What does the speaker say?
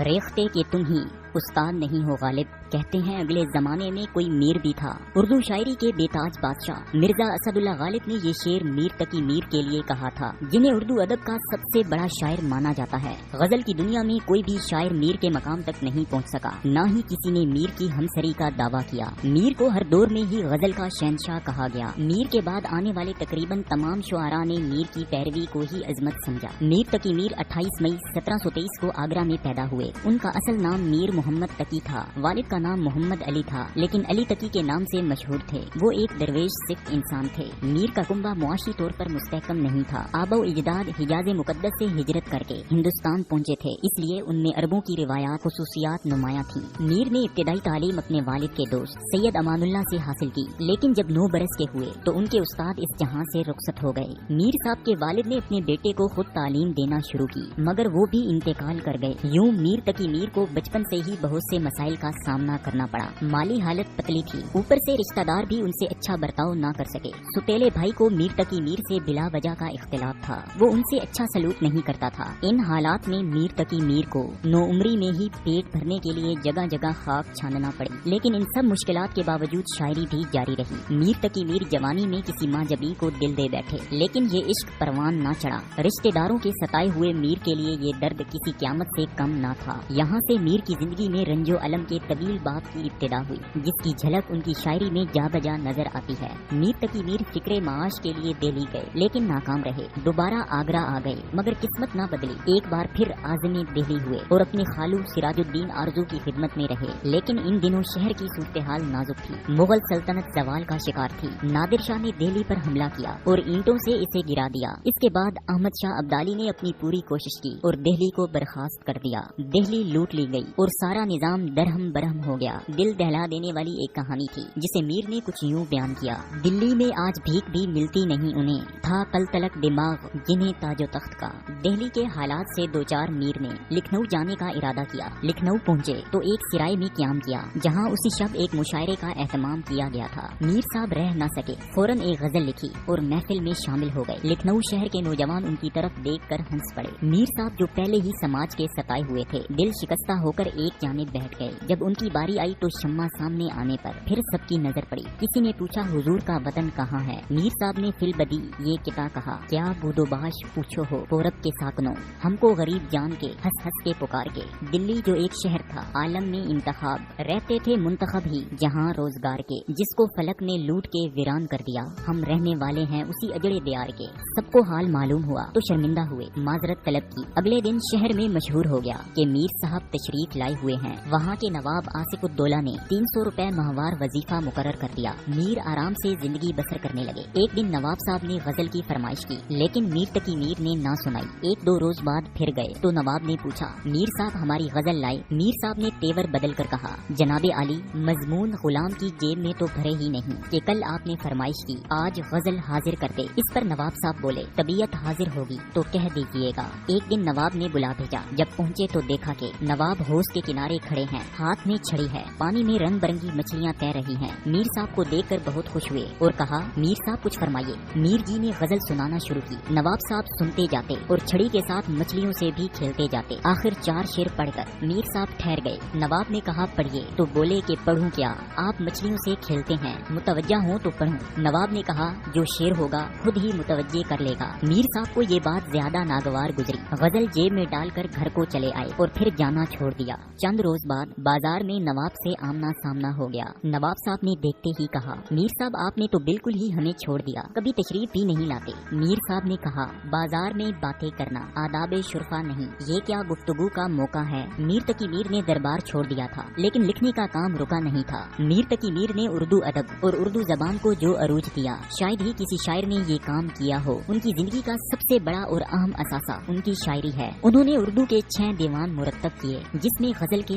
ریختہ کہ تم ہی استاد نہیں ہو غالب، کہتے ہیں اگلے زمانے میں کوئی میر بھی تھا۔ اردو شاعری کے بے تاج بادشاہ مرزا اسد اللہ غالب نے یہ شعر میر تقی میر کے لیے کہا تھا، جنہیں اردو ادب کا سب سے بڑا شاعر مانا جاتا ہے۔ غزل کی دنیا میں کوئی بھی شاعر میر کے مقام تک نہیں پہنچ سکا، نہ ہی کسی نے میر کی ہمسری کا دعویٰ کیا۔ میر کو ہر دور میں ہی غزل کا شہنشاہ کہا گیا۔ میر کے بعد آنے والے تقریباً تمام شعراء نے میر کی پیروی کو ہی عظمت سمجھا۔ میر تقی میر 28 مئی 1723 کو آگرہ میں پیدا ہوئے۔ ان کا اصل نام میر محمد تقی تھا، والد کا نام محمد علی تھا، لیکن علی تقی کے نام سے مشہور تھے۔ وہ ایک درویش سکھ انسان تھے۔ میر کا کنبہ معاشی طور پر مستحکم نہیں تھا۔ آبا و اجداد حجاز مقدس سے ہجرت کر کے ہندوستان پہنچے تھے، اس لیے ان میں عربوں کی روایات خصوصیات نمایاں تھیں۔ میر نے ابتدائی تعلیم اپنے والد کے دوست سید امان اللہ سے حاصل کی، لیکن جب 9 برس کے ہوئے تو ان کے استاد اس جہاں سے رخصت ہو گئے۔ میر صاحب کے والد نے اپنے بیٹے کو خود تعلیم دینا شروع کی، مگر وہ بھی انتقال کر گئے۔ یوں میر تقی میر کو بچپن سے ہی بہت سے مسائل کا سامنا کرنا پڑا۔ مالی حالت پتلی تھی، اوپر سے رشتہ دار بھی ان سے اچھا برتاؤ نہ کر سکے۔ سوتیلے بھائی کو میر تقی میر سے بلا وجہ کا اختلاف تھا، وہ ان سے اچھا سلوک نہیں کرتا تھا۔ ان حالات میں میر تقی میر کو نوعمری میں ہی پیٹ بھرنے کے لیے جگہ جگہ خاک چھاننا پڑی، لیکن ان سب مشکلات کے باوجود شاعری بھی جاری رہی۔ میر تقی میر جوانی میں کسی ماں جبی کو دل دے بیٹھے، لیکن یہ عشق پروان نہ چڑھا۔ رشتہ داروں کے ستائے ہوئے میر کے لیے یہ درد کسی قیامت سے کم نہ تھا۔ یہاں سے میر کی زندگی میں رنج و الم کے طویل باب کی ابتدا ہوئی، جس کی جھلک ان کی شاعری میں جا بجا نظر آتی ہے۔ میر تقی میر فکر معاش کے لیے دہلی گئے، لیکن ناکام رہے۔ دوبارہ آگرہ آ گئے، مگر قسمت نہ بدلی۔ ایک بار پھر عازم دہلی ہوئے اور اپنے خالو سراج الدین آرزو کی خدمت میں رہے، لیکن ان دنوں شہر کی صورتحال نازک تھی۔ مغل سلطنت زوال کا شکار تھی۔ نادر شاہ نے دہلی پر حملہ کیا اور اینٹوں سے اسے گرا دیا۔ اس کے بعد احمد شاہ ابدالی نے اپنی پوری کوشش کی اور دہلی کو برخاست کر دیا۔ دہلی لوٹ لی گئی اور سارا نظام درہم برہم ہو گیا۔ دل دہلا دینے والی ایک کہانی تھی، جسے میر نے کچھ یوں بیان کیا: دلی میں آج بھیک بھی ملتی نہیں انہیں، تھا کل تلک دماغ جنہیں تاج و تخت کا۔ دہلی کے حالات سے دوچار میر نے لکھنؤ جانے کا ارادہ کیا۔ لکھنؤ پہنچے تو ایک سرائے میں قیام کیا، جہاں اسی شب ایک مشاعرے کا اہتمام کیا گیا تھا۔ میر صاحب رہ نہ سکے، فوراً ایک غزل لکھی اور محفل میں شامل ہو گئے۔ لکھنؤ شہر کے نوجوان ان کی طرف دیکھ کر ہنس پڑے۔ میر صاحب جو پہلے ہی سماج کے ستائے ہوئے تھے، دل شکستہ ہو کر ایک جانب بیٹھ گئے۔ جب ان کی باری آئی تو شمع سامنے آنے پر پھر سب کی نظر پڑی۔ کسی نے پوچھا حضور کا وطن کہاں ہے؟ میر صاحب نے فی البدی یہ کتا کہا: کیا بود و باش پوچھو ہو پورب کے ساکنوں، ہم کو غریب جان کے ہنس ہنس کے پکار کے۔ دلی جو ایک شہر تھا عالم میں انتخاب، رہتے تھے منتخب ہی جہاں روزگار کے، جس کو فلک نے لوٹ کے ویران کر دیا۔ ہم رہنے والے ہیں اسی اجڑے دیار کے۔ سب کو حال معلوم ہوا تو شرمندہ ہوئے، معذرت طلب کی۔ اگلے دن شہر میں مشہور ہو گیا کہ میر صاحب تشریف لائے ہوئے ہیں۔ وہاں کے نواب آصف الدولہ نے 300 روپے ماہوار وظیفہ مقرر کر دیا۔ میر آرام سے زندگی بسر کرنے لگے۔ ایک دن نواب صاحب نے غزل کی فرمائش کی، لیکن میر تقی میر نے نہ سنائی۔ 1-2 روز بعد پھر گئے تو نواب نے پوچھا: میر صاحب ہماری غزل لائے؟ میر صاحب نے تیور بدل کر کہا: جناب عالی، مضمون غلام کی جیب میں تو بھرے ہی نہیں کہ کل آپ نے فرمائش کی، آج غزل حاضر کرتے۔ اس پر نواب صاحب بولے: طبیعت حاضر ہوگی تو کہہ دیجیے گا۔ ایک دن نواب نے بلا بھیجا۔ جب پہنچے تو دیکھا کہ نواب حوض کے کنارے کھڑے ہیں، ہاتھ میں چھڑی ہے، پانی میں رنگ برنگی مچھلیاں تیر رہی ہیں۔ میر صاحب کو دیکھ کر بہت خوش ہوئے اور کہا: میر صاحب کچھ فرمائیے۔ میر جی نے غزل سنانا شروع کی۔ نواب صاحب سنتے جاتے اور چھڑی کے ساتھ مچھلیوں سے بھی کھیلتے جاتے۔ آخر 4 شعر پڑھ کر میر صاحب ٹھہر گئے۔ نواب نے کہا: پڑھیے۔ تو بولے کہ پڑھوں کیا، آپ مچھلیوں سے کھیلتے ہیں، متوجہ ہوں تو پڑھوں۔ نواب نے کہا: جو شعر ہوگا خود ہی متوجہ کر لے گا۔ میر صاحب کو یہ بات زیادہ ناگوار گزری، غزل جیب میں ڈال کر گھر کو چلے آئے اور پھر جانا چھوڑ دیا۔ چند روز بعد بازار میں نواب سے آمنا سامنا ہو گیا۔ نواب صاحب نے دیکھتے ہی کہا: میر صاحب آپ نے تو بالکل ہی ہمیں چھوڑ دیا، کبھی تشریف بھی نہیں لاتے۔ میر صاحب نے کہا: بازار میں باتیں کرنا آداب شرفا نہیں، یہ کیا گفتگو کا موقع ہے۔ میر تقی میر نے دربار چھوڑ دیا تھا، لیکن لکھنے کا کام رکا نہیں تھا۔ میر تقی میر نے اردو ادب اور اردو زبان کو جو عروج دیا، شاید ہی کسی شاعر نے یہ کام کیا ہو۔ ان کی زندگی کا سب سے بڑا اور اہم اثاثہ ان کی شاعری ہے۔ انہوں نے اردو کے 6 دیوان مرتب کیے، جس میں غزل کے